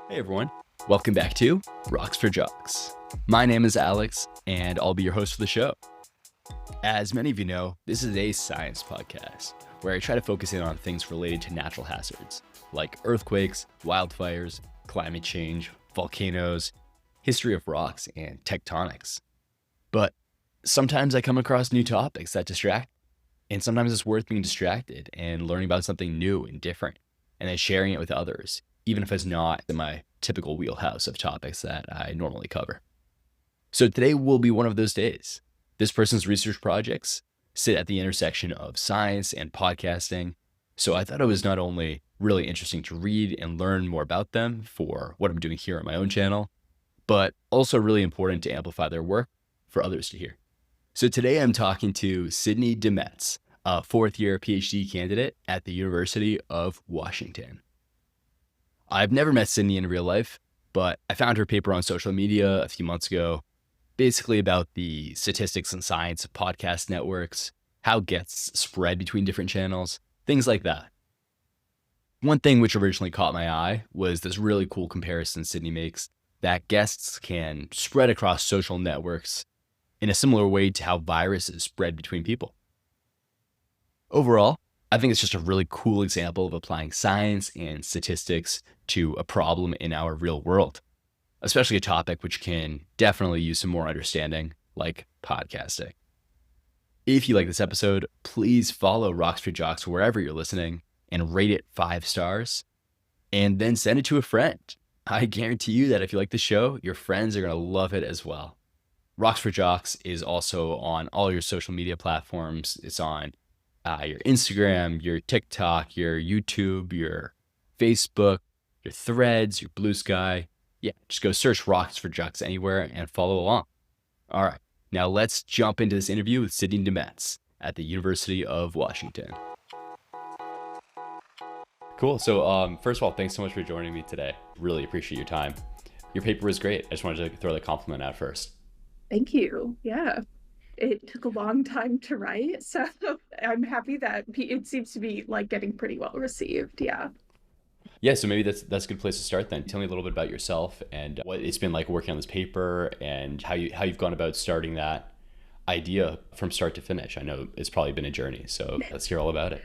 Hey everyone, welcome back to Rocks for Jocks. My name is Alex, and I'll be your host for the show. As many of you know, this is a science podcast where I try to focus in on things related to natural hazards, like earthquakes, wildfires, climate change, volcanoes, history of rocks, and tectonics. But sometimes I come across new topics that distract, and sometimes it's worth being distracted and learning about something new and different, and then sharing it with others, even if it's not in my typical wheelhouse of topics that I normally cover. So today will be one of those days. This person's research projects sit at the intersection of science and podcasting, so I thought it was not only really interesting to read and learn more about them for what I'm doing here on my own channel, but also really important to amplify their work for others to hear. So today I'm talking to Sydney DeMets, a fourth-year PhD candidate at the University of Washington. I've never met Sydney in real life, but I found her paper on social media a few months ago, basically about the statistics and science of podcast networks, how guests spread between different channels, things like that. One thing which originally caught my eye was this really cool comparison Sydney makes that guests can spread across social networks in a similar way to how viruses spread between people. Overall, I think it's just a really cool example of applying science and statistics to a problem in our real world, especially a topic which can definitely use some more understanding, like podcasting. If you like this episode, please follow Rocks for Jocks wherever you're listening and rate it 5 stars, and then send it to a friend. I guarantee you that if you like the show, your friends are going to love it as well. Rocks for Jocks is also on all your social media platforms. It's on your Instagram, your TikTok, your YouTube, your Facebook, your Threads, your Blue Sky. Yeah, just go search Rocks for Jocks anywhere and follow along. All right, now let's jump into this interview with Sydney DeMets at the University of Washington. Cool. So first of all, thanks so much for joining me today. Really appreciate your time. Your paper was great. I just wanted to throw the compliment out first. Thank you. Yeah, it took a long time to write, so I'm happy that it seems to be like getting pretty well received. Yeah. Yeah, so maybe that's a good place to start then. Tell me a little bit about yourself and what it's been like working on this paper and how you've gone about starting that idea from start to finish. I know it's probably been a journey, so let's hear all about it.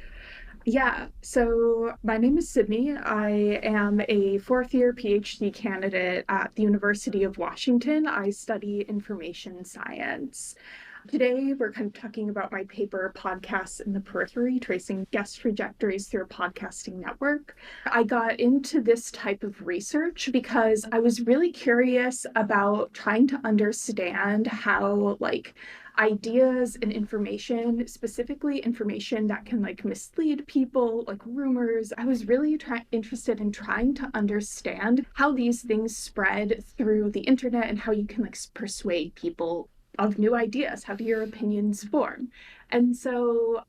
Yeah, so my name is Sydney. I am a fourth-year PhD candidate at the University of Washington. I study information science. Today, we're kind of talking about my paper, Podcasts in the Periphery, Tracing Guest Trajectories Through a Podcasting Network. I got into this type of research because I was really curious about trying to understand how, ideas and information, specifically information that can mislead people, like rumors. I was really interested in trying to understand how these things spread through the internet and how you can persuade people of new ideas. How do your opinions form? And so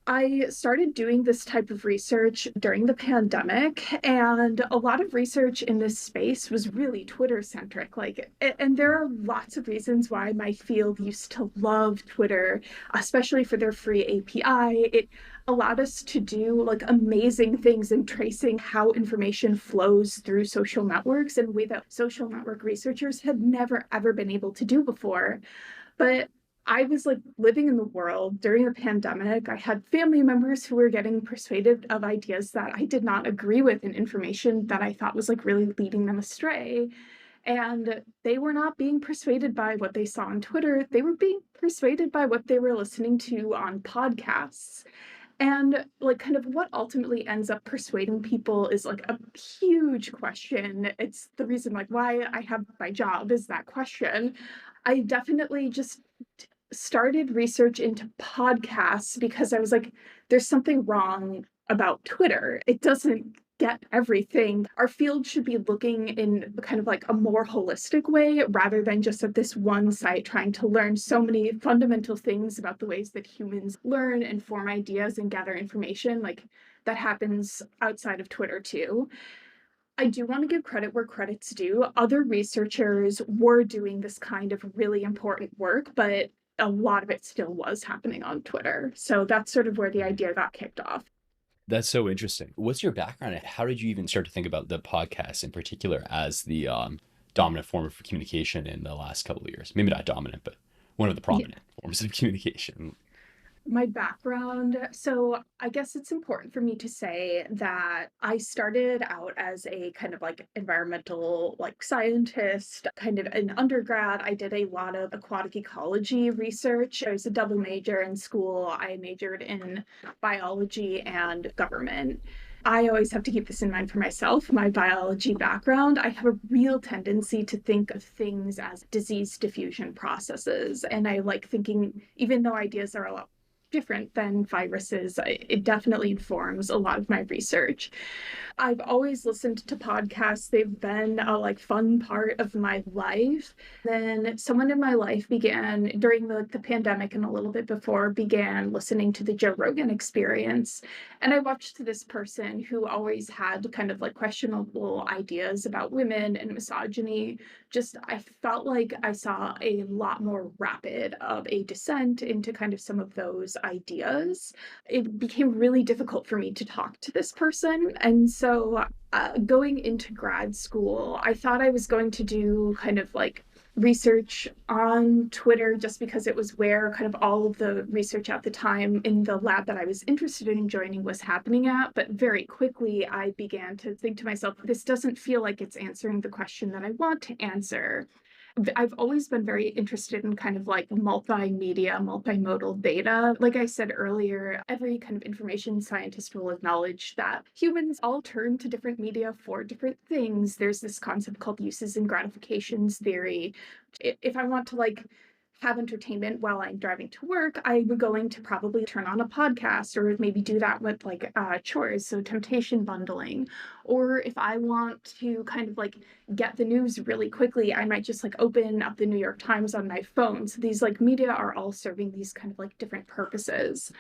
I started doing this type of research during the pandemic, and a lot of research in this space was really Twitter centric. And there are lots of reasons why my field used to love Twitter, especially for their free API. It allowed us to do amazing things in tracing how information flows through social networks in a way that social network researchers had never ever been able to do before. But I was living in the world during the pandemic. I had family members who were getting persuaded of ideas that I did not agree with and information that I thought was really leading them astray. And they were not being persuaded by what they saw on Twitter. They were being persuaded by what they were listening to on podcasts. And kind of what ultimately ends up persuading people is a huge question. It's the reason why I have my job is that question. I definitely just started research into podcasts because I was there's something wrong about Twitter. It doesn't get everything. Our field should be looking in kind of a more holistic way rather than just at this one site trying to learn so many fundamental things about the ways that humans learn and form ideas and gather information. That happens outside of Twitter too. I do want to give credit where credit's due. Other researchers were doing this kind of really important work, but a lot of it still was happening on Twitter. So that's sort of where the idea got kicked off. That's so interesting. What's your background? How did you even start to think about the podcast in particular as the dominant form of communication in the last couple of years? Maybe not dominant, but one of the Yeah. prominent forms of communication. My background. So I guess it's important for me to say that I started out as a kind of like environmental like scientist, kind of an undergrad. I did a lot of aquatic ecology research. I was a double major in school. I majored in biology and government. I always have to keep this in mind for myself. My biology background, I have a real tendency to think of things as disease diffusion processes. And I like thinking, even though ideas are a lot different than viruses, it definitely informs a lot of my research. I've always listened to podcasts. They've been a like fun part of my life. Then someone in my life began during the pandemic and a little bit before began listening to the Joe Rogan Experience. And I watched this person who always had kind of like questionable ideas about women and misogyny. Just I felt like I saw a lot more rapid of a descent into kind of some of those ideas. It became really difficult for me to talk to this person. And so going into grad school, I thought I was going to do kind of like research on Twitter just because it was where kind of all of the research at the time in the lab that I was interested in joining was happening at. But very quickly, I began to think to myself, this doesn't feel like it's answering the question that I want to answer. I've always been very interested in kind of like multimedia, multimodal data. Like I said earlier, every kind of information scientist will acknowledge that humans all turn to different media for different things. There's this concept called uses and gratifications theory. If I want to like have entertainment while I'm driving to work, I'm going to probably turn on a podcast or maybe do that with like chores, so temptation bundling. Or if I want to kind of like get the news really quickly, I might just like open up the New York Times on my phone. So these like media are all serving these kind of like different purposes.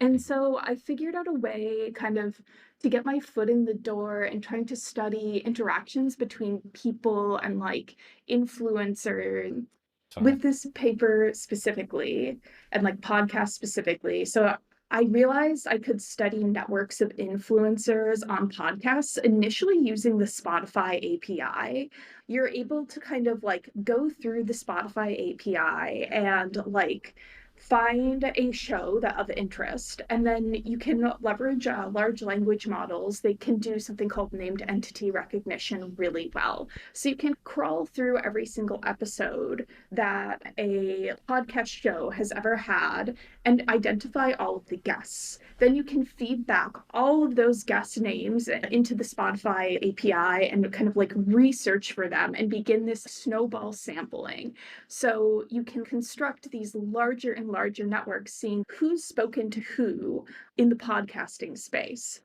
And so I figured out a way kind of to get my foot in the door and trying to study interactions between people and like influencers Sorry. with this paper specifically and like podcast specifically. So I realized I could study networks of influencers on podcasts initially using the Spotify API. You're able to kind of like go through the Spotify API and like find a show that of interest, and then you can leverage large language models. They can do something called named entity recognition really well, so you can crawl through every single episode that a podcast show has ever had and identify all of the guests. Then you can feed back all of those guest names into the Spotify API and kind of like research for them and begin this snowball sampling. So you can construct these larger and larger networks, seeing who's spoken to who in the podcasting space.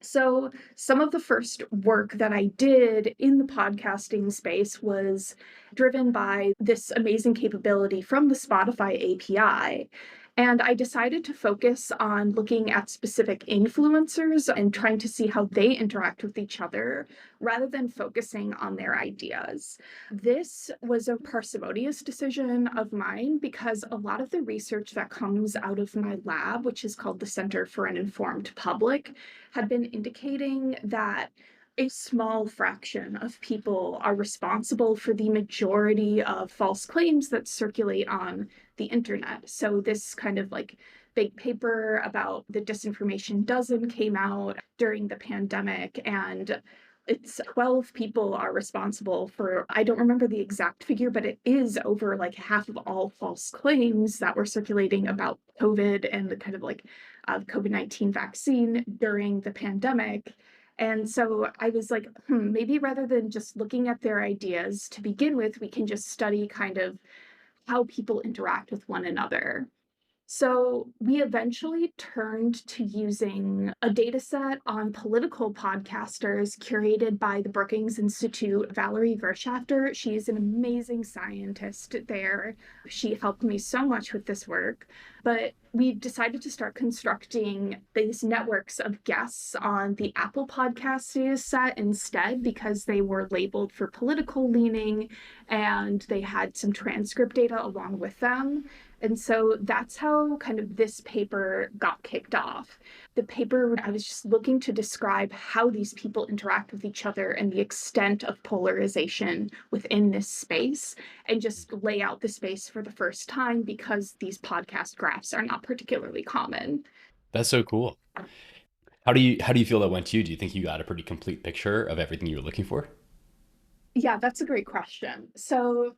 So, some of the first work that I did in the podcasting space was driven by this amazing capability from the Spotify API. And I decided to focus on looking at specific influencers and trying to see how they interact with each other rather than focusing on their ideas. This was a parsimonious decision of mine because a lot of the research that comes out of my lab, which is called the Center for an Informed Public, had been indicating that a small fraction of people are responsible for the majority of false claims that circulate on the internet. So, this kind of like big paper about the disinformation dozen came out during the pandemic, and it's 12 people are responsible for, I don't remember the exact figure, but it is over like half of all false claims that were circulating about COVID and the kind of like COVID-19 vaccine during the pandemic. And so I was like, maybe rather than just looking at their ideas to begin with, we can just study kind of how people interact with one another. So we eventually turned to using a data set on political podcasters curated by the Brookings Institute. Valerie Verschafter, she is an amazing scientist there. She helped me so much with this work. But we decided to start constructing these networks of guests on the Apple Podcast data set instead because they were labeled for political leaning and they had some transcript data along with them. And so that's how kind of this paper got kicked off. The paper, I was just looking to describe how these people interact with each other and the extent of polarization within this space, and just lay out the space for the first time because these podcast graphs are not particularly common. That's so cool. How do you feel that went to you? Do you think you got a pretty complete picture of everything you were looking for? Yeah, that's a great question. So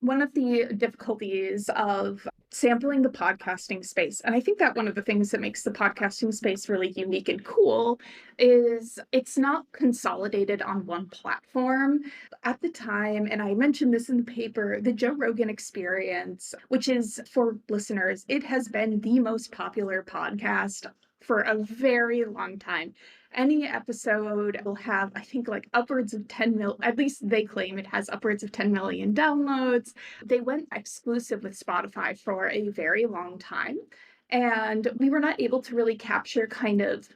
one of the difficulties of sampling the podcasting space, and I think that one of the things that makes the podcasting space really unique and cool, is it's not consolidated on one platform. At the time, and I mentioned this in the paper, the Joe Rogan Experience, which is, for listeners, it has been the most popular podcast for a very long time. Any episode will have, I think, like upwards of 10 mil, at least they claim it has upwards of 10 million downloads. They went exclusive with Spotify for a very long time. And we were not able to really capture kind of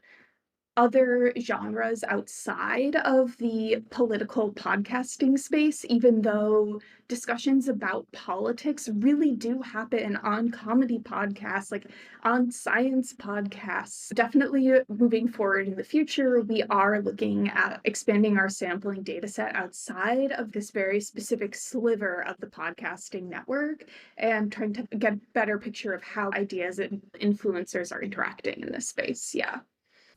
other genres outside of the political podcasting space, even though discussions about politics really do happen on comedy podcasts, like on science podcasts. Definitely moving forward in the future, we are looking at expanding our sampling data set outside of this very specific sliver of the podcasting network and trying to get a better picture of how ideas and influencers are interacting in this space. Yeah.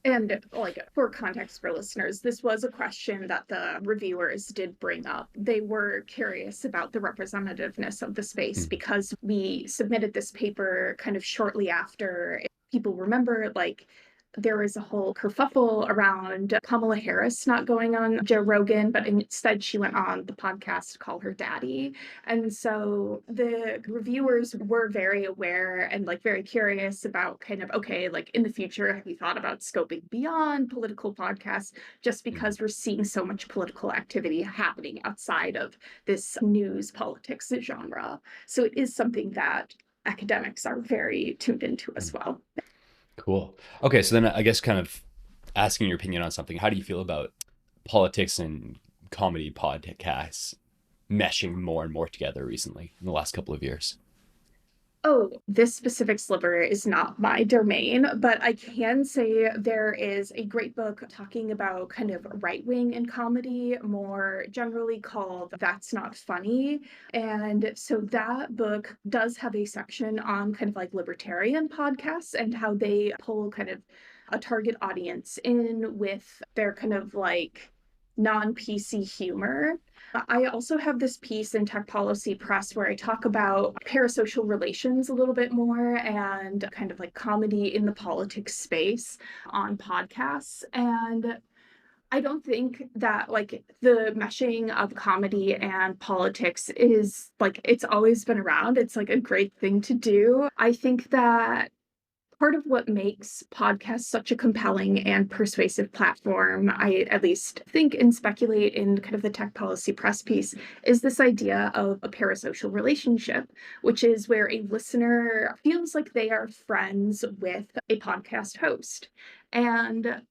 And like for context for listeners, this was a question that the reviewers did bring up. They were curious about the representativeness of the space Mm. because we submitted this paper kind of shortly after. If people remember, like there was a whole kerfuffle around Kamala Harris not going on Joe Rogan, but instead she went on the podcast Call Her Daddy. And so the reviewers were very aware and like very curious about kind of, okay, like in the future, have you thought about scoping beyond political podcasts just Mm. because we're seeing so much political activity happening outside of this news politics genre? So it is something that academics are very tuned into as Mm. well. Cool. Okay, so then I guess kind of asking your opinion on something. How do you feel about politics and comedy podcasts meshing more and more together recently in the last couple of years? Oh, this specific sliver is not my domain, but I can say there is a great book talking about kind of right wing and comedy, more generally called That's Not Funny. And so that book does have a section on kind of like libertarian podcasts and how they pull kind of a target audience in with their kind of like non-PC humor. I also have this piece in Tech Policy Press where I talk about parasocial relations a little bit more and kind of like comedy in the politics space on podcasts. And I don't think that like the meshing of comedy and politics is like it's always been around. It's like a great thing to do. I think that part of what makes podcasts such a compelling and persuasive platform, I at least think and speculate in kind of the Tech Policy Press piece, is this idea of a parasocial relationship, which is where a listener feels like they are friends with a podcast host. And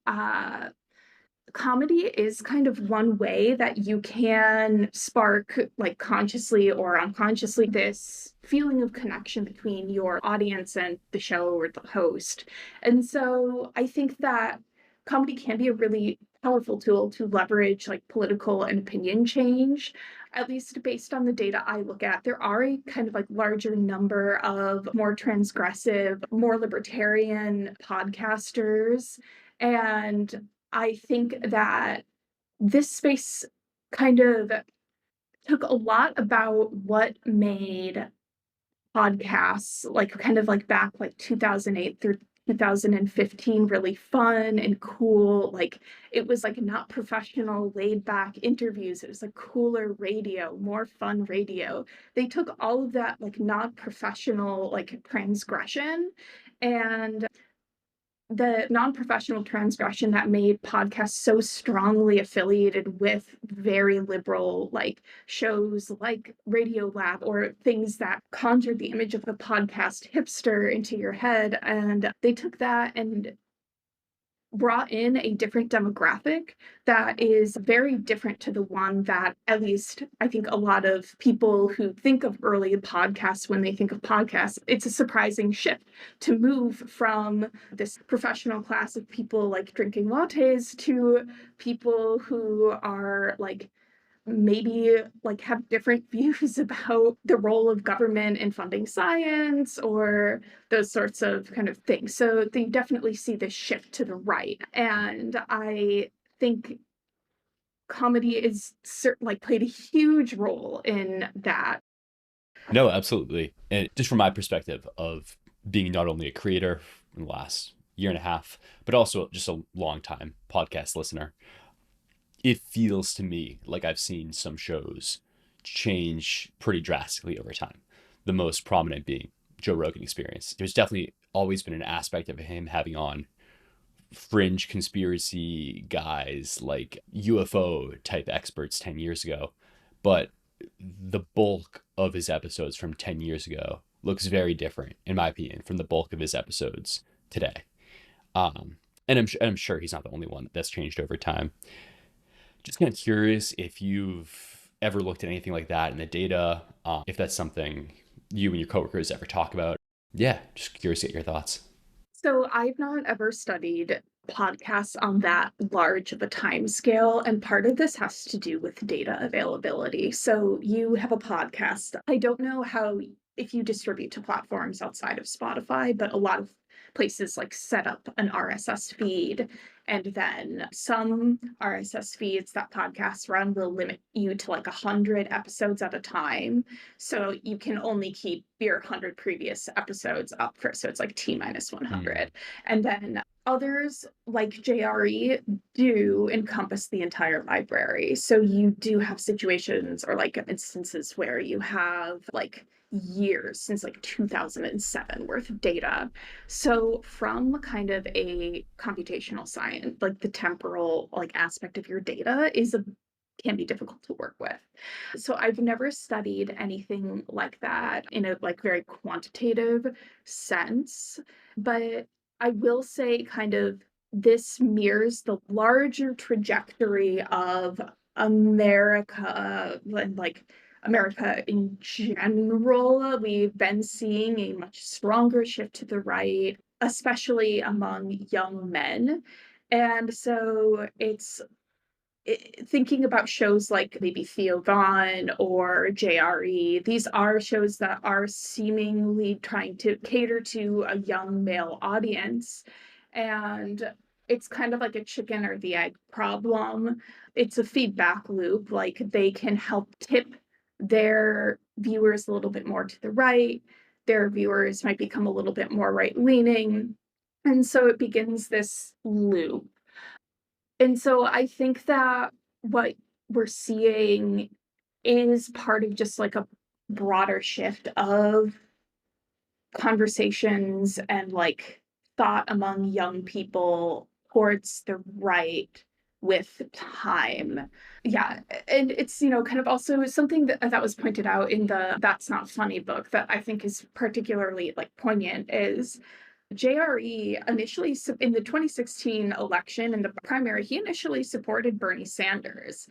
comedy is kind of one way that you can spark, like consciously or unconsciously, this feeling of connection between your audience and the show or the host. And so I think that comedy can be a really powerful tool to leverage like political and opinion change. At least based on the data I look at, there are a kind of like larger number of more transgressive, more libertarian podcasters. And I think that this space kind of took a lot about what made podcasts, like kind of like back like 2008 through 2015, really fun and cool. Like it was like not professional, laid back interviews. It was like cooler radio, more fun radio. They took all of that like non professional, like transgression, and the non-professional transgression that made podcasts so strongly affiliated with very liberal like shows like Radio Lab or things that conjured the image of the podcast hipster into your head. And they took that and brought in a different demographic that is very different to the one that, at least I think, a lot of people who think of early podcasts, when they think of podcasts, it's a surprising shift to move from this professional class of people like drinking lattes to people who are like maybe like have different views about the role of government in funding science or those sorts of kind of things. So they definitely see this shift to the right. And I think comedy is like played a huge role in that. No, absolutely. And just from my perspective of being not only a creator in the last year and a half, but also just a long time podcast listener, it feels to me like I've seen some shows change pretty drastically over time. The most prominent being Joe Rogan Experience. There's definitely always been an aspect of him having on fringe conspiracy guys like UFO type experts 10 years ago. But the bulk of his episodes from 10 years ago looks very different, in my opinion, from the bulk of his episodes today. And I'm sure he's not the only one that's changed over time. Just kind of curious if you've ever looked at anything like that in the data, if that's something you and your coworkers ever talk about. Yeah, just curious to get your thoughts. So I've not ever studied podcasts on that large of a time scale, and part of this has to do with data availability. So you have a podcast. I don't know how if you distribute to platforms outside of Spotify, but a lot of places like set up an RSS feed, and then some RSS feeds that podcasts run will limit you to like 100 episodes at a time. So you can only keep your 100 previous episodes up for, so it's like T minus Mm. 100. And then others like JRE do encompass the entire library. So you do have situations or like instances where you have like years since like 2007 worth of data. So from kind of a computational science, like the temporal like aspect of your data is a can be difficult to work with. So I've never studied anything like that in a like very quantitative sense, but I will say kind of this mirrors the larger trajectory of America and like America in general. We've been seeing a much stronger shift to the right, especially among young men. And so thinking about shows like maybe Theo Vaughn or JRE, these are shows that are seemingly trying to cater to a young male audience. And it's kind of like a chicken or the egg problem. It's a feedback loop. Like they can help tip their viewers a little bit more to the right. Their viewers might become a little bit more right leaning. And so it begins this loop. And so I think that what we're seeing is part of just like a broader shift of conversations and like thought among young people towards the right with time. Yeah, and it's, kind of also something that was pointed out in the That's Not Funny book that I think is particularly like poignant is JRE initially in the 2016 election in the primary, he initially supported Bernie Sanders,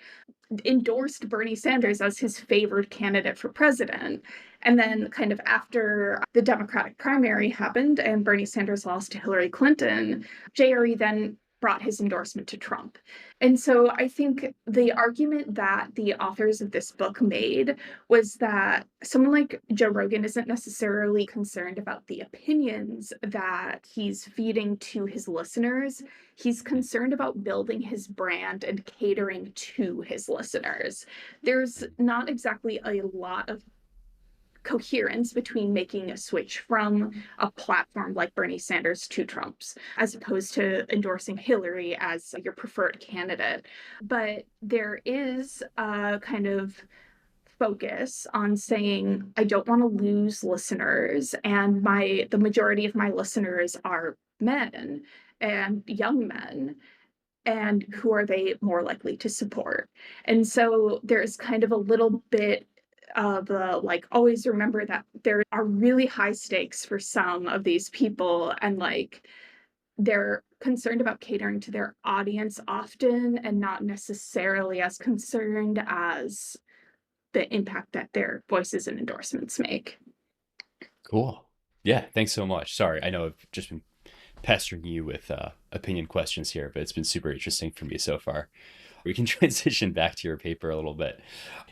endorsed Bernie Sanders as his favored candidate for president. And then, kind of after the Democratic primary happened and Bernie Sanders lost to Hillary Clinton, JRE then brought his endorsement to Trump. And so I think the argument that the authors of this book made was that someone like Joe Rogan isn't necessarily concerned about the opinions that he's feeding to his listeners. He's concerned about building his brand and catering to his listeners. There's not exactly a lot of coherence between making a switch from a platform like Bernie Sanders to Trump's, as opposed to endorsing Hillary as your preferred candidate. But there is a kind of focus on saying I don't want to lose listeners, and the majority of my listeners are men and young men, and who are they more likely to support? And so there's kind of a little bit of like always remember that there are really high stakes for some of these people, and like they're concerned about catering to their audience often and not necessarily as concerned as the impact that their voices and endorsements make. Cool. Yeah, thanks so much. Sorry, I know I've just been pestering you with opinion questions here, but it's been super interesting for me so far. We can transition back to your paper a little bit.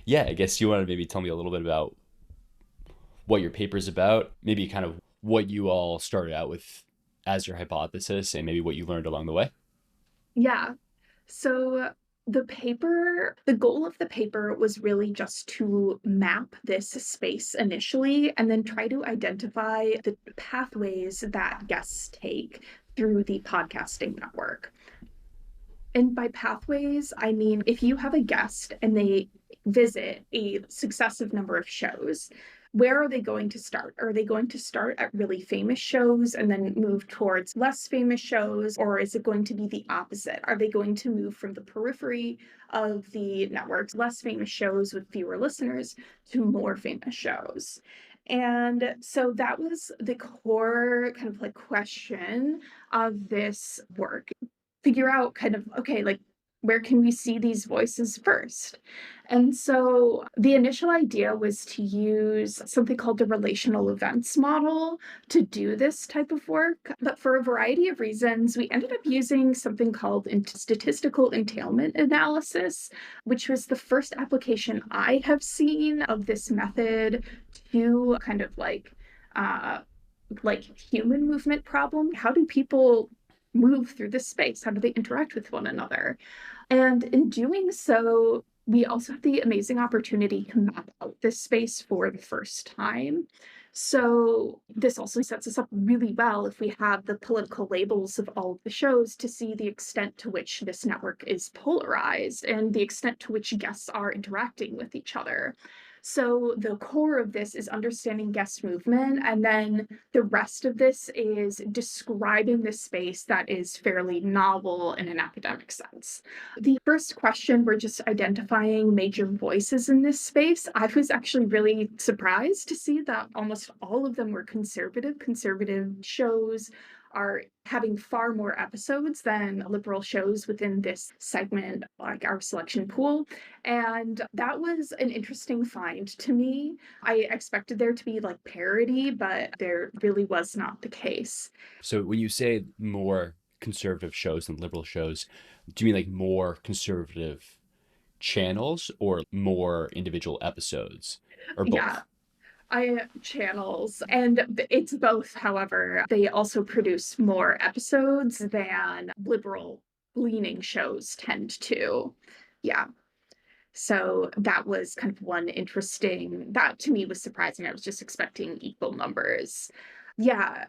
Yeah, I guess you want to maybe tell me a little bit about what your paper's about, maybe kind of what you all started out with as your hypothesis, and maybe what you learned along the way. Yeah. So the goal of the paper was really just to map this space initially and then try to identify the pathways that guests take through the podcasting network. And by pathways, I mean if you have a guest and they visit a successive number of shows, where are they going to start? Are they going to start at really famous shows and then move towards less famous shows? Or is it going to be the opposite? Are they going to move from the periphery of the network's less famous shows with fewer listeners to more famous shows? And so that was the core kind of like question of this work. Figure out kind of, okay, like where can we see these voices first? And so the initial idea was to use something called the relational events model to do this type of work. But for a variety of reasons, we ended up using something called statistical entailment analysis, which was the first application I have seen of this method to kind of like human movement problem. How do people move through this space? How do they interact with one another? And in doing so, we also have the amazing opportunity to map out this space for the first time. So this also sets us up really well if we have the political labels of all of the shows to see the extent to which this network is polarized and the extent to which guests are interacting with each other. So the core of this is understanding guest movement, and then the rest of this is describing the space that is fairly novel in an academic sense. The first question, we're just identifying major voices in this space. I was actually really surprised to see that almost all of them were conservative. Conservative shows are having far more episodes than liberal shows within this segment, like our selection pool. And that was an interesting find to me. I expected there to be like parity, but there really was not the case. So when you say more conservative shows than liberal shows, do you mean like more conservative channels or more individual episodes or Yeah, both? I channels, and it's both. However, they also produce more episodes than liberal leaning shows tend to. Yeah. So that was kind of one interesting, that to me was surprising. I was just expecting equal numbers. Yeah,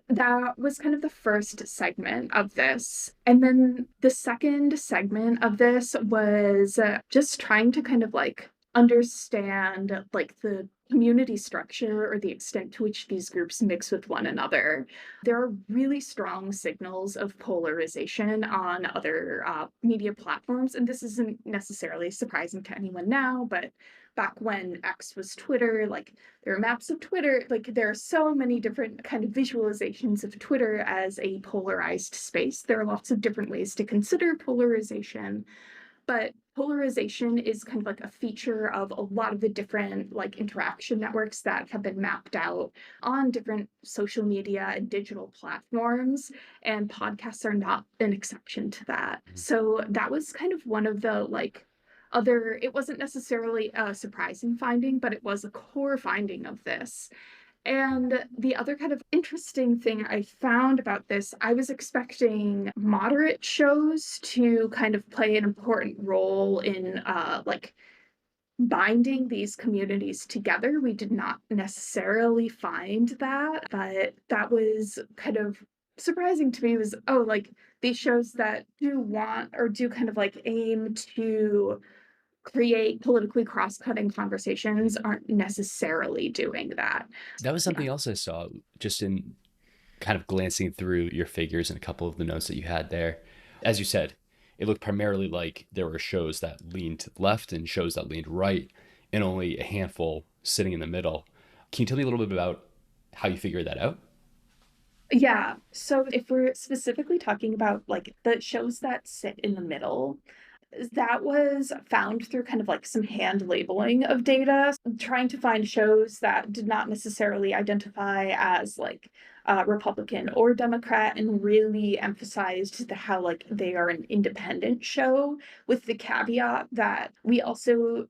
that was kind of the first segment of this. And then the second segment of this was just trying to kind of like understand like the community structure or the extent to which these groups mix with one another. There are really strong signals of polarization on other media platforms, and this isn't necessarily surprising to anyone now, but back when X was Twitter, like there are maps of Twitter, like there are so many different kind of visualizations of Twitter as a polarized space. There are lots of different ways to consider polarization, but polarization is kind of like a feature of a lot of the different like interaction networks that have been mapped out on different social media and digital platforms, and podcasts are not an exception to that. Mhm. So that was kind of one of the like other, it wasn't necessarily a surprising finding, but it was a core finding of this. And the other kind of interesting thing I found about this, I was expecting moderate shows to kind of play an important role in like binding these communities together. We did not necessarily find that, but that was kind of surprising to me was, oh, like these shows that do want or do kind of like aim to create politically cross-cutting conversations aren't necessarily doing that. That was Yeah. something else I saw just in kind of glancing through your figures and a couple of the notes that you had there. As you said, it looked primarily like there were shows that leaned to the left and shows that leaned right, and only a handful sitting in the middle. Can you tell me a little bit about how you figured that out? Yeah. So if we're specifically talking about like the shows that sit in the middle, that was found through kind of like some hand labeling of data, trying to find shows that did not necessarily identify as like Republican or Democrat, and really emphasized how like they are an independent show, with the caveat that we also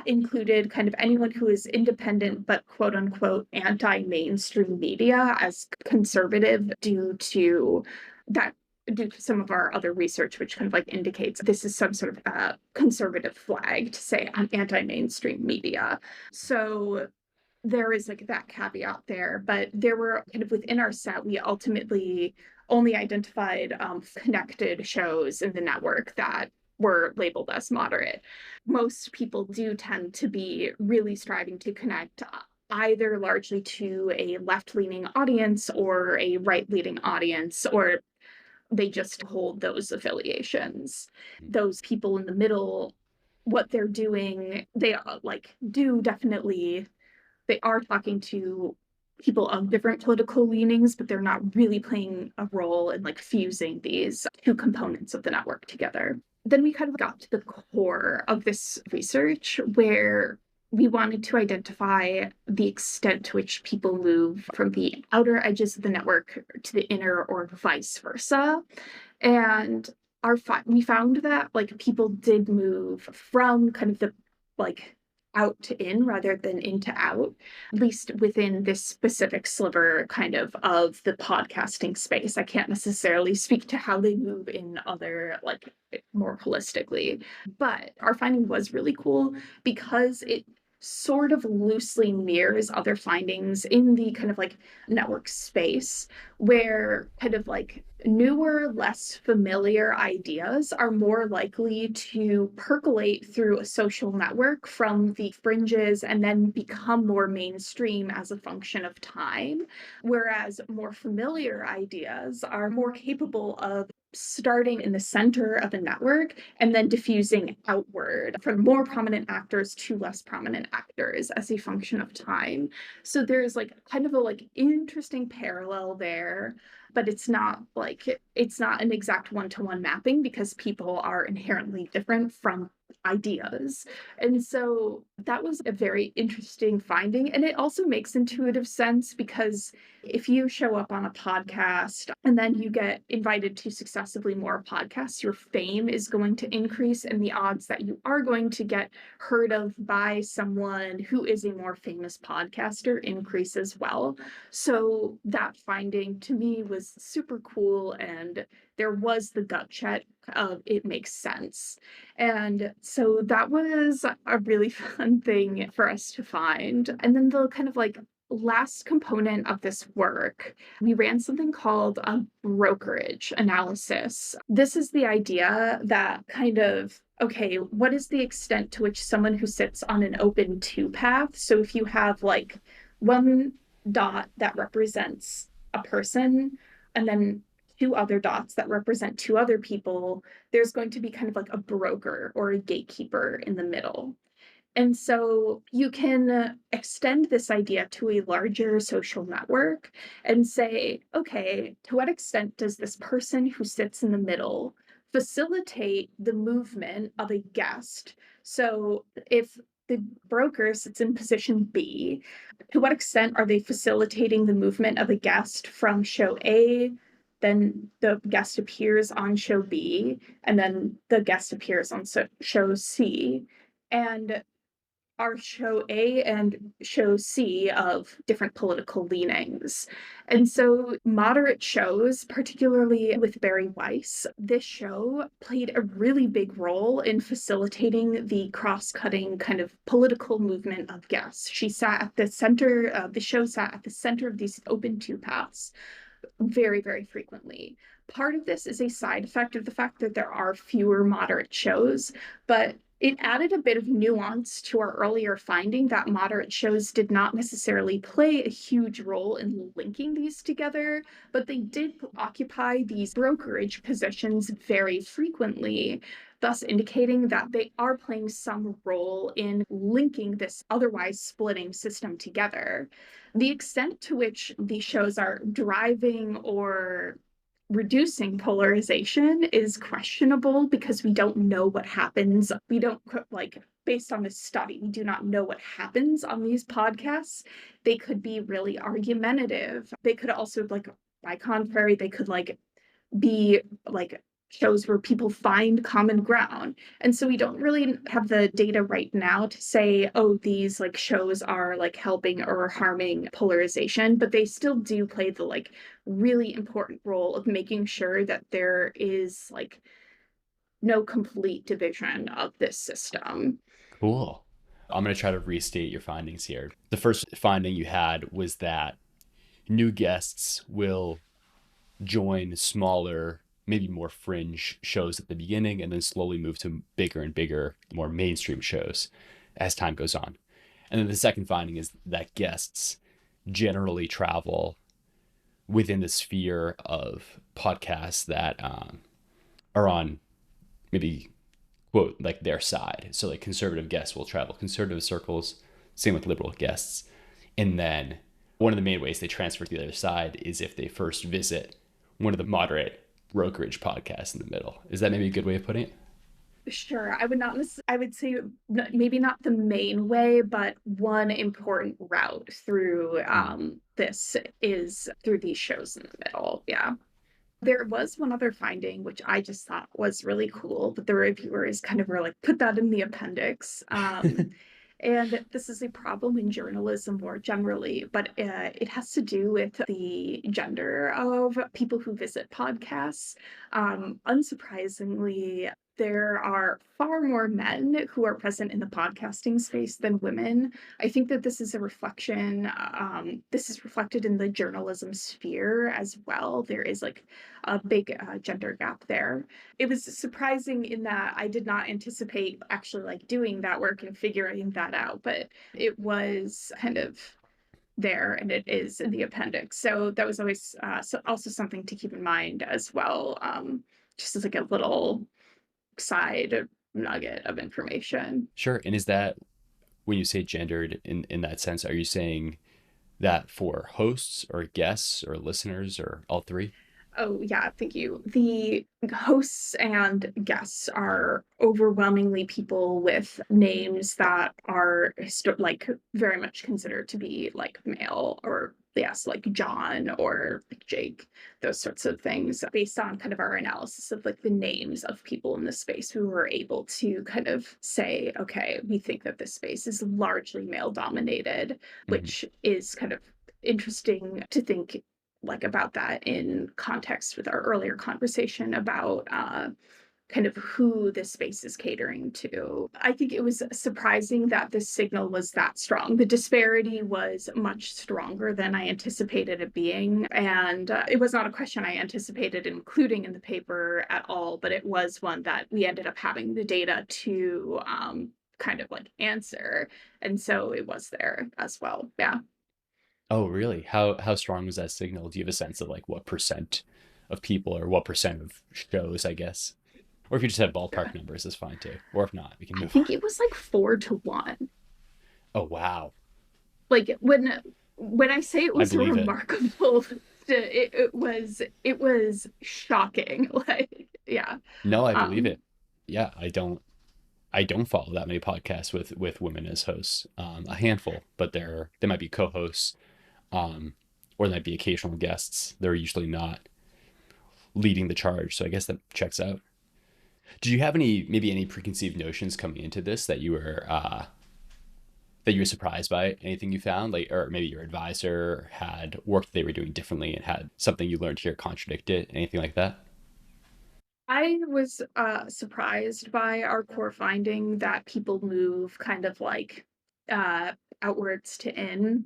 included kind of anyone who is independent but quote unquote anti-mainstream media as conservative that due to some of our other research, which kind of like indicates this is some sort of conservative flag to say I'm anti-mainstream media. So there is like that caveat there, but there were kind of within our set, we ultimately only identified connected shows in the network that were labeled as moderate. Most people do tend to be really striving to connect either largely to a left-leaning audience or a right-leaning audience, or they just hold those affiliations. Those people in the middle, what they're doing, they like do definitely, they are talking to people of different political leanings, but they're not really playing a role in like fusing these two components of the network together. Then we kind of got to the core of this research, where we wanted to identify the extent to which people move from the outer edges of the network to the inner, or vice versa. And we found that like people did move from kind of the like out to in rather than into out, at least within this specific sliver of the podcasting space. I can't necessarily speak to how they move in other, like more holistically, but our finding was really cool because it sort of loosely mirrors other findings in the kind of like network space, where kind of like newer, less familiar ideas are more likely to percolate through a social network from the fringes and then become more mainstream as a function of time. Whereas more familiar ideas are more capable of starting in the center of a network and then diffusing outward from more prominent actors to less prominent actors as a function of time. So there's like kind of a like interesting parallel there, but it's not an exact one-to-one mapping because people are inherently different from ideas. And so that was a very interesting finding. And it also makes intuitive sense because if you show up on a podcast and then you get invited to successively more podcasts, your fame is going to increase, and the odds that you are going to get heard of by someone who is a more famous podcaster increase as well. So that finding to me was super cool, and there was the gut check of it makes sense. And so that was a really fun thing for us to find. And then the kind of like last component of this work, we ran something called a brokerage analysis. This is the idea that kind of, okay, what is the extent to which someone who sits on an open two path? So if you have like one dot that represents a person, and then two other dots that represent two other people, there's going to be kind of like a broker or a gatekeeper in the middle. And so you can extend this idea to a larger social network and say, okay, to what extent does this person who sits in the middle facilitate the movement of a guest? So if the broker sits in position B, to what extent are they facilitating the movement of a guest from show A? Then the guest appears on show B, and then the guest appears on show C. And are show A and show C of different political leanings. And so moderate shows, particularly with Barry Weiss, this show played a really big role in facilitating the cross-cutting kind of political movement of guests. She sat at the center, the show sat at the center of these open two paths very, very frequently. Part of this is a side effect of the fact that there are fewer moderate shows, but It added a bit of nuance to our earlier finding that moderate shows did not necessarily play a huge role in linking these together, but they did occupy these brokerage positions very frequently, thus indicating that they are playing some role in linking this otherwise splitting system together. The extent to which these shows are driving or reducing polarization is questionable because we don't know what happens. We don't, like, based on this study, we do not know what happens on these podcasts. They could be really argumentative. They could also, like, by contrary, they could like be like shows where people find common ground. And so we don't really have the data right now to say, oh, these like shows are like helping or harming polarization, but they still do play the like really important role of making sure that there is like no complete division of this system. Cool. I'm going to try to restate your findings here. The first finding you had was that new guests will join smaller, maybe more fringe shows at the beginning and then slowly move to bigger and bigger, more mainstream shows as time goes on. And then the second finding is that guests generally travel within the sphere of podcasts that are on maybe quote like their side. So like conservative guests will travel conservative circles, same with liberal guests. And then one of the main ways they transfer to the other side is if they first visit one of the moderate brokerage podcasts in the middle. Is that maybe a good way of putting it? Sure. I would not, I would say maybe not the main way, but one important route through Mm. this is through these shows in the middle. Yeah. There was one other finding which I just thought was really cool, but the reviewers kind of were like, put that in the appendix. And this is a problem in journalism more generally, but it has to do with the gender of people who visit podcasts. Unsurprisingly, there are far more men who are present in the podcasting space than women. I think that this is a reflection, this is reflected in the journalism sphere as well. There is like a big gender gap there. It was surprising in that I did not anticipate actually like doing that work and figuring that out, but it was kind of there and it is in the appendix. So that was always also something to keep in mind as well, just as like a little side nugget of information. Sure. And is that when you say gendered in that sense, are you saying that for hosts or guests or listeners or all three? Oh, yeah, thank you. The hosts and guests are overwhelmingly people with names that are like very much considered to be like male, or yes, like John or like Jake, those sorts of things, based on kind of our analysis of like the names of people in the space who were able to kind of say, okay, we think that this space is largely male dominated, Mhm. which is kind of interesting to think like about that in context with our earlier conversation about kind of who this space is catering to. I think it was surprising that the signal was that strong. The disparity was much stronger than I anticipated it being. And it was not a question I anticipated including in the paper at all, but it was one that we ended up having the data to kind of like answer. And so it was there as well. Yeah. Oh, really? How strong was that signal? Do you have a sense of like what percent of people or what percent of shows, I guess? Or if you just have ballpark numbers, that's fine too. Or if not, we can I move on. think it was like 4-1. Oh, wow. Like when I say it I was believe it. remarkable, it was shocking. Like, yeah. No, I believe Um, it. Yeah, I don't follow that many podcasts with women as hosts. A handful, but they might be co-hosts, um, or they might be occasional guests. They're usually not leading the charge. So I guess that checks out. Did you have any preconceived notions coming into this that you were surprised by anything you found, like, or maybe your advisor had work they were doing differently and had something you learned here contradict it, anything like that? I was surprised by our core finding that people move kind of like uh outwards to in,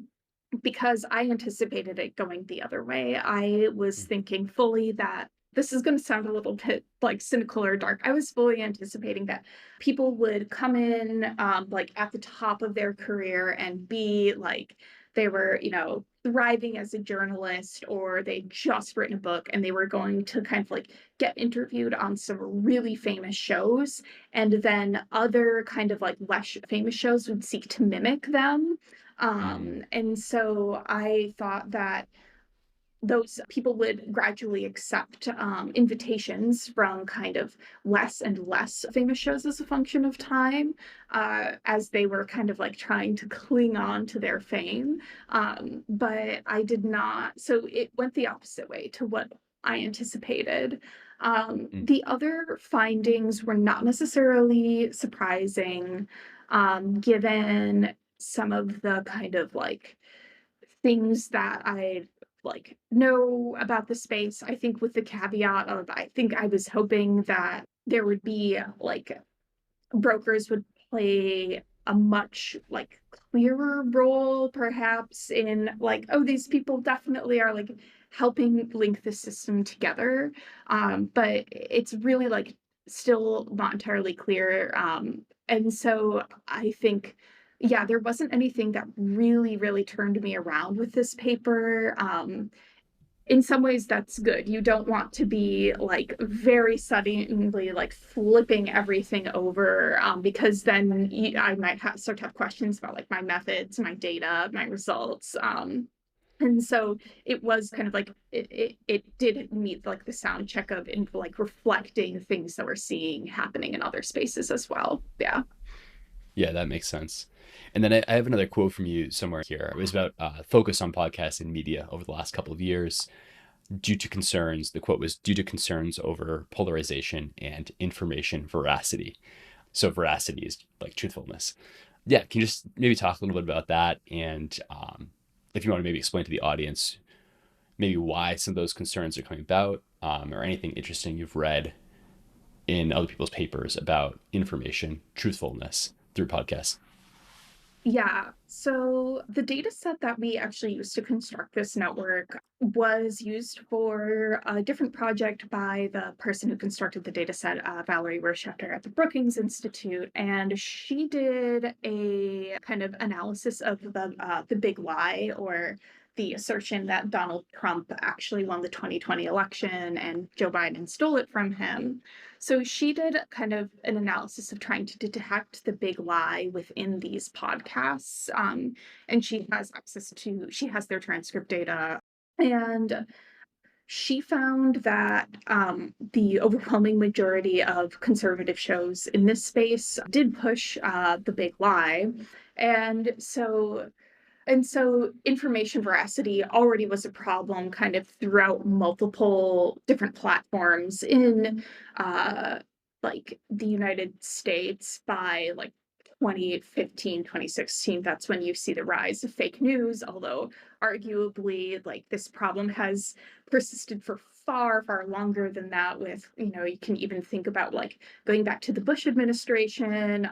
because I anticipated it going the other way. I was thinking fully that this is going to sound a little bit like cynical or dark. I was fully anticipating that people would come in like at the top of their career and be like they were, thriving as a journalist, or they'd just written a book and they were going to kind of like get interviewed on some really famous shows. And then other kind of like less famous shows would seek to mimic them. Mm, And so I thought that those people would gradually accept invitations from kind of less and less famous shows as a function of time, as they were kind of like trying to cling on to their fame. But I did not, so it went the opposite way to what I anticipated. mm, The other findings were not necessarily surprising, given some of the kind of like things that I like know about the space. I think with the caveat of I think I was hoping that there would be like brokers would play a much like clearer role perhaps in like, oh, these people definitely are like helping link the system together. But it's really like still not entirely clear. And so I think, yeah, there wasn't anything that really, really turned me around with this paper. In some ways that's good. You don't want to be like very suddenly like flipping everything over, because then I might start to have questions about like my methods, my data, my results. And so it was kind of like it did meet like the sound check of in like reflecting things that we're seeing happening in other spaces as well. Yeah. yeah, that makes sense. And then I have another quote from you somewhere here. It was about focus on podcasts and media over the last couple of years due to concerns. The quote was due to concerns over polarization and information veracity. So veracity is like truthfulness. Yeah, can you just maybe talk a little bit about that? And if you want to maybe explain to the audience maybe why some of those concerns are coming about, or anything interesting you've read in other people's papers about information truthfulness through podcasts. Yeah. So the data set that we actually used to construct this network was used for a different project by the person who constructed the data set, Valerie Werschefter at the Brookings Institute. And she did a kind of analysis of the big lie, or the assertion that Donald Trump actually won the 2020 election and Joe Biden stole it from him. So she did kind of an analysis of trying to detect the big lie within these podcasts. And she has their transcript data. And she found that the overwhelming majority of conservative shows in this space did push the big lie. And so information veracity already was a problem kind of throughout multiple different platforms in uh, like the United States by like 2015, 2016. That's when you see the rise of fake news, although arguably like this problem has persisted for far, far longer than that. With, you can even think about like going back to the Bush administration,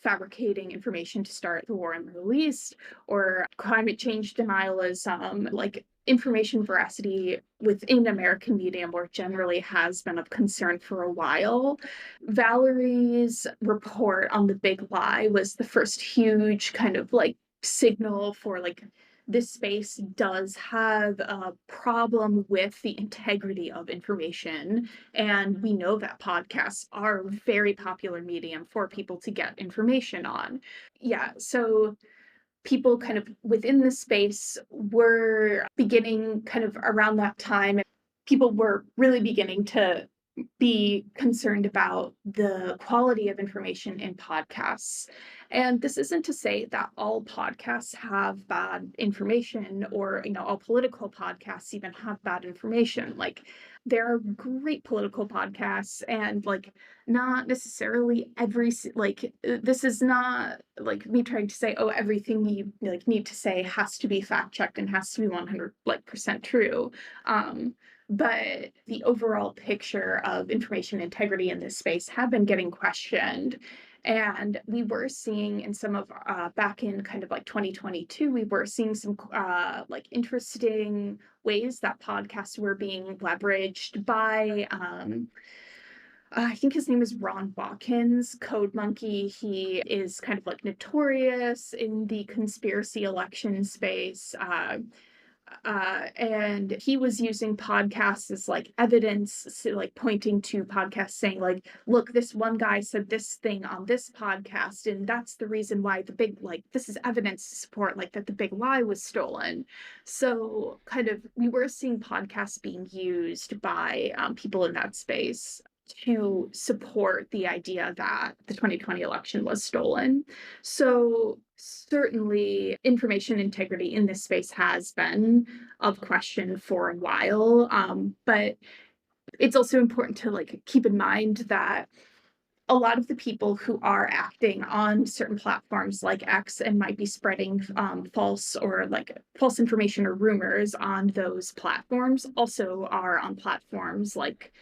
fabricating information to start the war in the Middle East, or climate change denialism. Like information veracity within American media more generally has been of concern for a while. Valerie's report on the big lie was the first huge kind of like signal for like this space does have a problem with the integrity of information. And we know that podcasts are a very popular medium for people to get information on. Yeah. So people kind of within the space were beginning kind of around that time. People were really beginning to be concerned about the quality of information in podcasts. And this isn't to say that all podcasts have bad information, or, all political podcasts even have bad information. Like there are great political podcasts, and like not necessarily this is not like me trying to say, oh, everything you like need to say has to be fact checked and has to be 100 like percent true. but the overall picture of information integrity in this space have been getting questioned. And we were seeing in some of back in kind of like 2022, we were seeing some like interesting ways that podcasts were being leveraged by I think his name is Ron Watkins, Code Monkey. He is kind of like notorious in the conspiracy election space. And he was using podcasts as like evidence, so like pointing to podcasts saying like, look, this one guy said this thing on this podcast, and that's the reason why the big, like, this is evidence to support like that the big lie was stolen. So kind of we were seeing podcasts being used by people in that space to support the idea that the 2020 election was stolen. So certainly information integrity in this space has been of question for a while. But it's also important to like keep in mind that a lot of the people who are acting on certain platforms like X and might be spreading false or like false information or rumors on those platforms also are on platforms like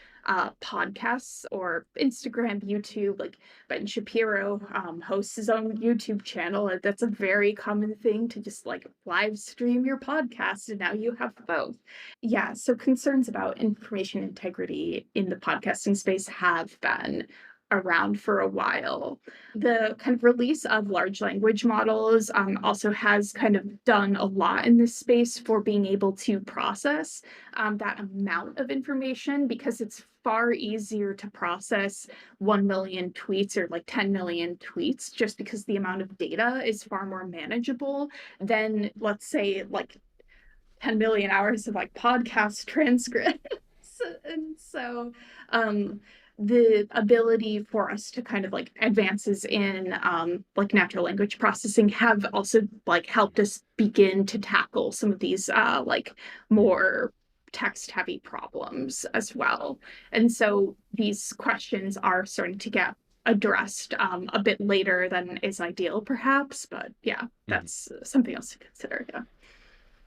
podcasts or Instagram, YouTube. Like Ben Shapiro hosts his own YouTube channel. And that's a very common thing to just like live stream your podcast, and now you have both. Yeah, so concerns about information integrity in the podcasting space have been around for a while. The kind of release of large language models also has kind of done a lot in this space for being able to process that amount of information, because it's far easier to process 1 million tweets or like 10 million tweets, just because the amount of data is far more manageable than, let's say, like 10 million hours of like podcast transcripts. And so um the ability for us to kind of like advances in like natural language processing have also like helped us begin to tackle some of these like more text heavy problems as well. And so these questions are starting to get addressed a bit later than is ideal perhaps, but yeah, Mhm. that's something else to consider. Yeah.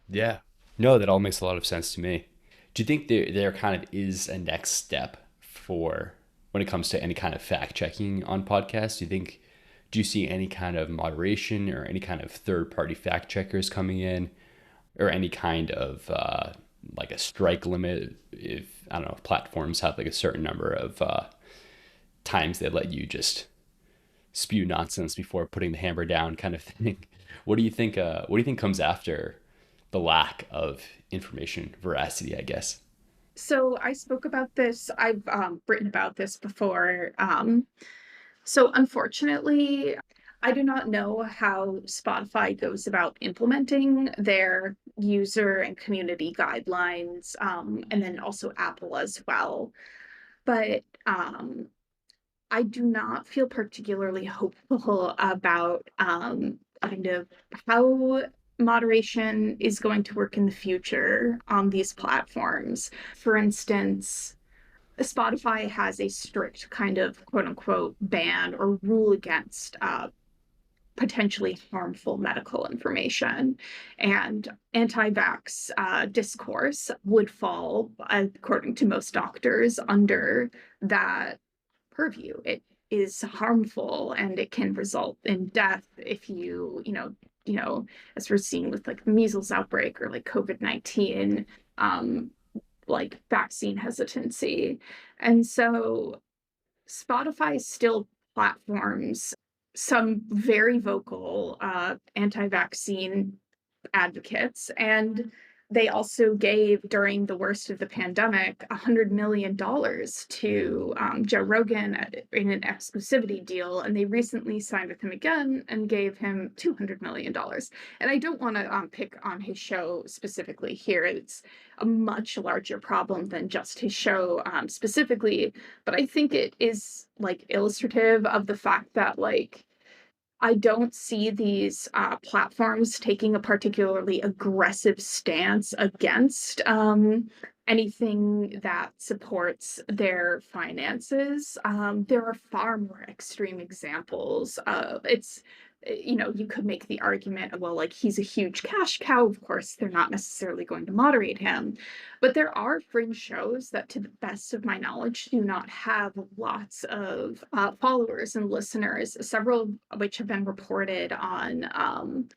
Yeah. No, that all makes a lot of sense to me. Do you think there kind of is a next step for when it comes to any kind of fact checking on podcasts? Do you see any kind of moderation or any kind of third party fact checkers coming in, or any kind of like a strike limit? If I don't know, if platforms have like a certain number of times they let you just spew nonsense before putting the hammer down, kind of thing. What do you think? What do you think comes after the lack of information veracity, I guess? So I spoke about this. I've written about this before. So unfortunately, I do not know how Spotify goes about implementing their user and community guidelines, and then also Apple as well. But I do not feel particularly hopeful about kind of how moderation is going to work in the future on these platforms. For instance, Spotify has a strict kind of quote unquote ban or rule against potentially harmful medical information. And anti vax discourse would fall, according to most doctors, under that purview. It is harmful and it can result in death if as we're seeing with like the measles outbreak or like COVID-19, like vaccine hesitancy. And so Spotify still platforms some very vocal anti-vaccine advocates, and they also gave during the worst of the pandemic $100 million to Joe Rogan in an exclusivity deal, and they recently signed with him again and gave him $200 million. And I don't want to pick on his show specifically here; it's a much larger problem than just his show specifically. But I think it is like illustrative of the fact that like I don't see these platforms taking a particularly aggressive stance against anything that supports their finances. There are far more extreme examples. It's You could make the argument, well, like he's a huge cash cow. Of course, they're not necessarily going to moderate him. But there are fringe shows that, to the best of my knowledge, do not have lots of followers and listeners, several of which have been reported on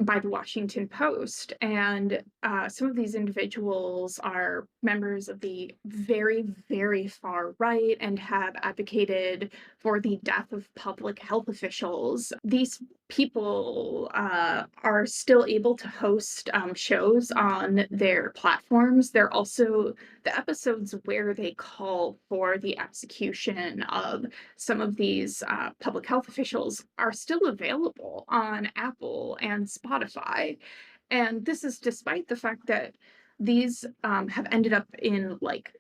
by the Washington Post. And some of these individuals are members of the very, very far right and have advocated for the death of public health officials. These people are still able to host shows on their platforms. They're also the episodes where they call for the execution of some of these public health officials are still available on Apple and Spotify. And this is despite the fact that these have ended up in like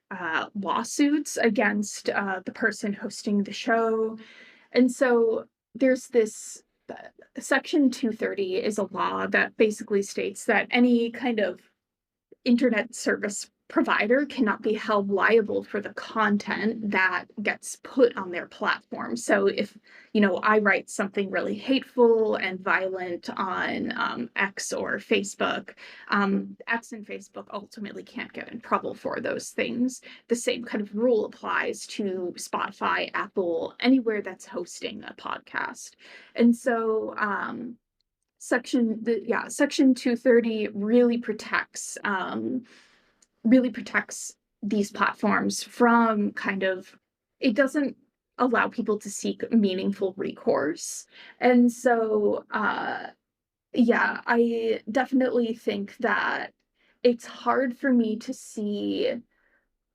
lawsuits against the person hosting the show. And so there's this Section 230 is a law that basically states that any kind of internet service provider cannot be held liable for the content that gets put on their platform. So if, I write something really hateful and violent on X or Facebook, X and Facebook ultimately can't get in trouble for those things. The same kind of rule applies to Spotify, Apple, anywhere that's hosting a podcast. And so Section 230 really protects these platforms from kind of, it doesn't allow people to seek meaningful recourse. And so yeah, I definitely think that it's hard for me to see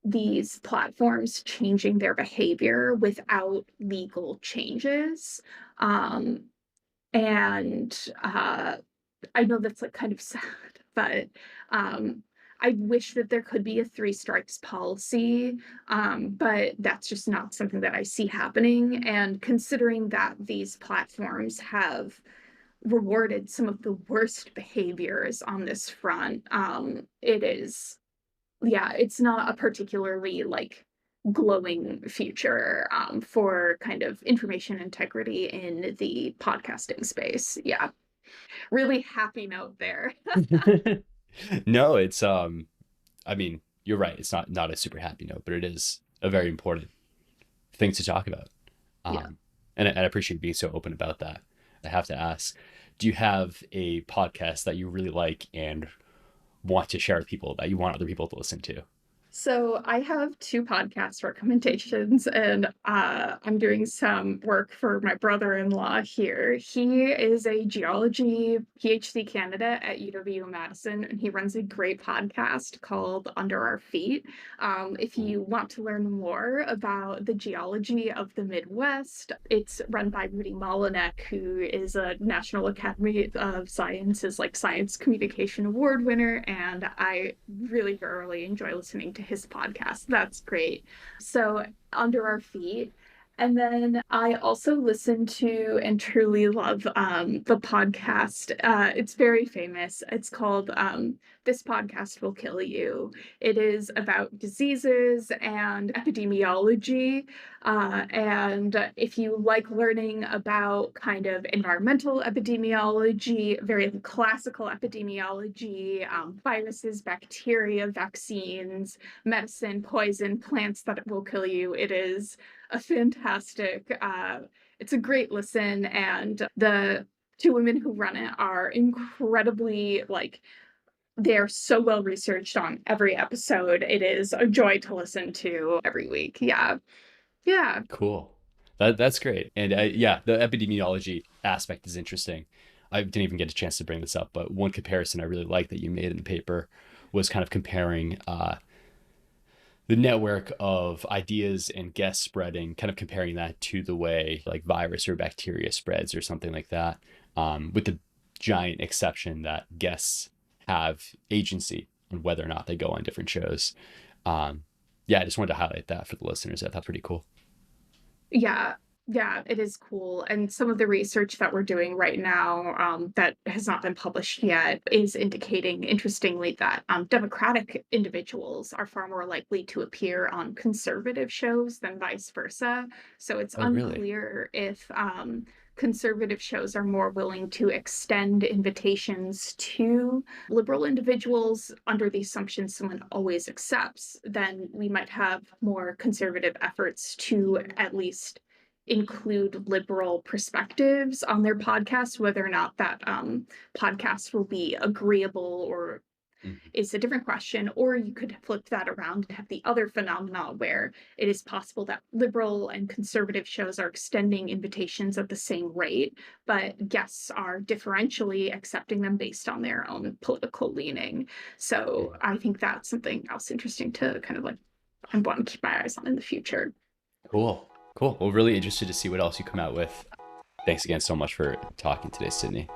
these platforms changing their behavior without legal changes. Um, and I know that's like kind of sad, but um, I wish that there could be a three strikes policy, but that's just not something that I see happening. And considering that these platforms have rewarded some of the worst behaviors on this front, it's not a particularly like glowing future for kind of information integrity in the podcasting space. Yeah, really happy note there. No, it's I mean, you're right. It's not a super happy note, but it is a very important thing to talk about. Yeah. And I appreciate being so open about that. I have to ask, do you have a podcast that you really like and want to share with people that you want other people to listen to? So I have two podcast recommendations, and I'm doing some work for my brother-in-law here. He is a geology PhD candidate at UW-Madison, and he runs a great podcast called Under Our Feet. If you want to learn more about the geology of the Midwest, it's run by Rudy Molinek, who is a National Academy of Sciences, like Science Communication Award winner, and I really thoroughly enjoy listening to his podcast. That's great. So, Under Our Feet. And then I also listen to and truly love the podcast. It's very famous. It's called This Podcast Will Kill You. It is about diseases and epidemiology. And if you like learning about kind of environmental epidemiology, very classical epidemiology, viruses, bacteria, vaccines, medicine, poison, plants that will kill you, it is a fantastic, it's a great listen. And the two women who run it are incredibly, like, they're so well researched on every episode. It is a joy to listen to every week. Yeah. Yeah. Cool. That's great. And yeah, the epidemiology aspect is interesting. I didn't even get a chance to bring this up, but one comparison I really like that you made in the paper was kind of comparing the network of ideas and guest spreading, kind of comparing that to the way like virus or bacteria spreads or something like that, with the giant exception that guests have agency on whether or not they go on different shows. Yeah, I just wanted to highlight that for the listeners. I thought pretty cool. Yeah. Yeah, it is cool. And some of the research that we're doing right now that has not been published yet is indicating, interestingly, that Democratic individuals are far more likely to appear on conservative shows than vice versa. So it's Oh, really? unclear if conservative shows are more willing to extend invitations to liberal individuals under the assumption someone always accepts, then we might have more conservative efforts to at least include liberal perspectives on their podcast, whether or not that podcast will be agreeable or Mhm. is a different question. Or you could flip that around and have the other phenomena where it is possible that liberal and conservative shows are extending invitations at the same rate, but guests are differentially accepting them based on their own political leaning. So Mhm. I think that's something else interesting to kind of like I want to keep my eyes on in the future. Cool. Well, really interested to see what else you come out with. Thanks again so much for talking today, Sydney.